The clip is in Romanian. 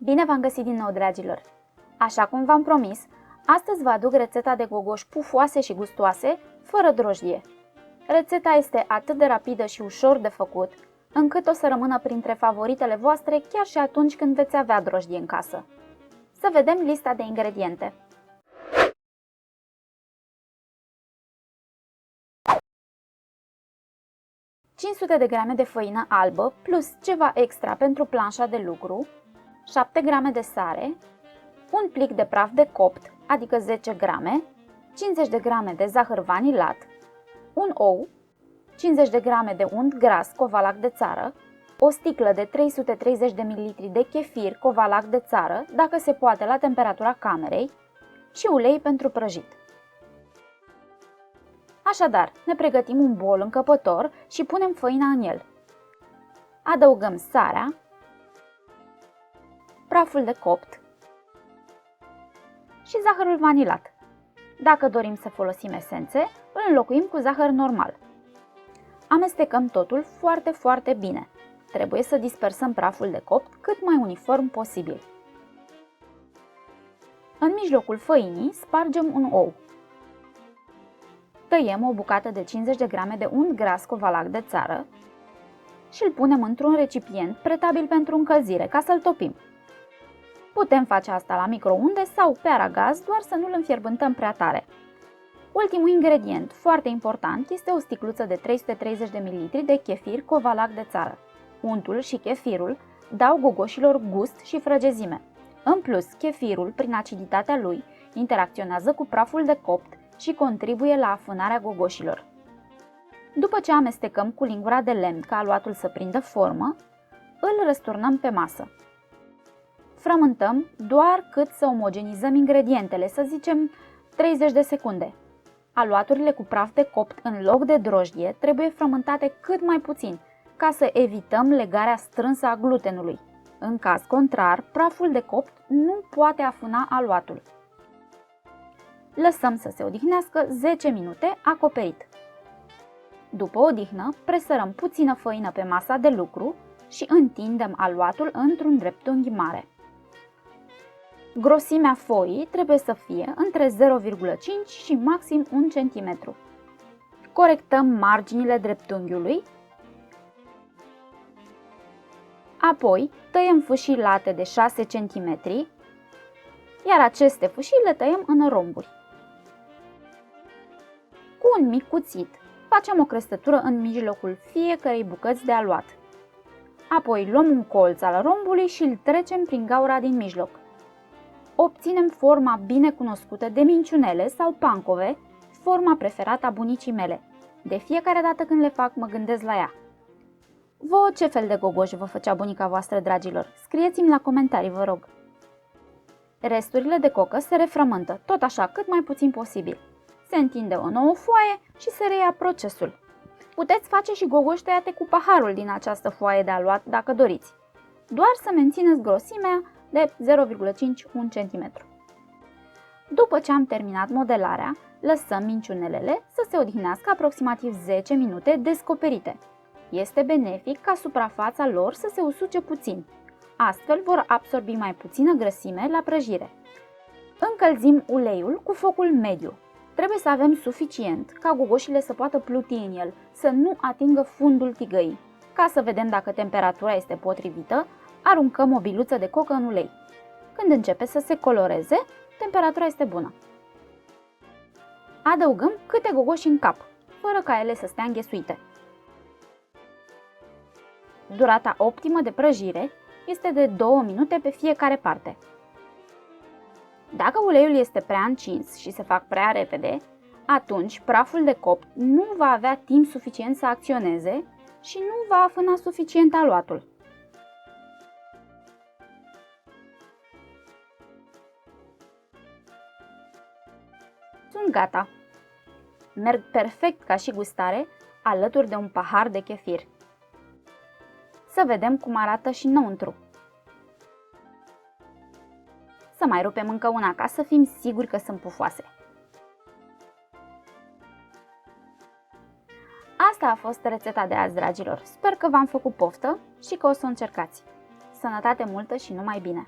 Bine v-am găsit din nou, dragilor! Așa cum v-am promis, astăzi vă aduc rețeta de gogoși pufoase și gustoase, fără drojdie. Rețeta este atât de rapidă și ușor de făcut, încât o să rămână printre favoritele voastre chiar și atunci când veți avea drojdie în casă. Să vedem lista de ingrediente. ...500 de grame de făină albă plus ceva extra pentru planșa de lucru, 7 grame de sare, un plic de praf de copt, adică 10 grame, 50 de grame de zahăr vanilat, un ou, 50 de grame de unt gras covalac de țară, o sticlă de 330 de ml de chefir covalac de țară, dacă se poate la temperatura camerei, și ulei pentru prăjit. Așadar, ne pregătim un bol încăpător și punem făina în el. Adăugăm sarea, praful de copt și zahărul vanilat. Dacă dorim să folosim esențe, îl înlocuim cu zahăr normal. Amestecăm totul foarte bine. Trebuie să dispersăm praful de copt cât mai uniform posibil. În mijlocul făinii spargem un ou. Tăiem o bucată de 50 de grame de unt gras covalac de țară și îl punem într-un recipient pretabil pentru încălzire, ca să-l topim. Putem face asta la microunde sau pe aragaz, doar să nu-l înfierbântăm prea tare. Ultimul ingredient, foarte important, este o sticluță de 330 de ml de chefir covalac de țară. Untul și chefirul dau gogoșilor gust și frăgezime. În plus, chefirul, prin aciditatea lui, interacționează cu praful de copt și contribuie la afânarea gogoșilor. După ce amestecăm cu lingura de lemn ca aluatul să prindă formă, îl răsturnăm pe masă. Frământăm doar cât să omogenizăm ingredientele, să zicem 30 de secunde. Aluaturile cu praf de copt în loc de drojdie trebuie frământate cât mai puțin, ca să evităm legarea strânsă a glutenului. În caz contrar, praful de copt nu poate afâna aluatul. Lăsăm să se odihnească 10 minute acoperit. După odihnă, presărăm puțină făină pe masa de lucru și întindem aluatul într-un dreptunghi mare. Grosimea foii trebuie să fie între 0,5 și maxim 1 cm. Corectăm marginile dreptunghiului. Apoi tăiem fâșii late de 6 cm, iar aceste fâșii le tăiem în romburi. Cu un mic cuțit facem o crestătură în mijlocul fiecărei bucăți de aluat. Apoi luăm un colț al rombului și îl trecem prin gaura din mijloc. Obținem forma bine cunoscută de minciunele sau pancove, forma preferată a bunicii mele. De fiecare dată când le fac, mă gândesc la ea. Vouă ce fel de gogoși vă făcea bunica voastră, dragilor? Scrieți-mi la comentarii, vă rog. Resturile de cocă se refrământă, tot așa, cât mai puțin posibil. Se întinde o nouă foaie și se reia procesul. Puteți face și gogoși tăiate cu paharul din această foaie de aluat, dacă doriți. Doar să mențineți grosimea de 0,5-1 cm. După ce am terminat modelarea, lăsăm minciunelele să se odihnească aproximativ 10 minute descoperite. Este benefic ca suprafața lor să se usuce puțin. Astfel vor absorbi mai puțină grăsime la prăjire. Încălzim uleiul cu focul mediu. Trebuie să avem suficient ca gogoșile să poată pluti în el, să nu atingă fundul tigăii. Ca să vedem dacă temperatura este potrivită, aruncăm o biluță de cocă în ulei. Când începe să se coloreze, temperatura este bună. Adăugăm câte gogoși în cap, fără ca ele să stea înghesuite. Durata optimă de prăjire este de 2 minute pe fiecare parte. Dacă uleiul este prea încins și se fac prea repede, atunci praful de copt nu va avea timp suficient să acționeze și nu va afâna suficient aluatul. Sunt gata. Merg perfect ca și gustare alături de un pahar de chefir. Să vedem cum arată și înăuntru. Să mai rupem încă una ca să fim siguri că sunt pufoase. Asta a fost rețeta de azi, dragilor. Sper că v-am făcut poftă și că o să o încercați. Sănătate multă și numai bine!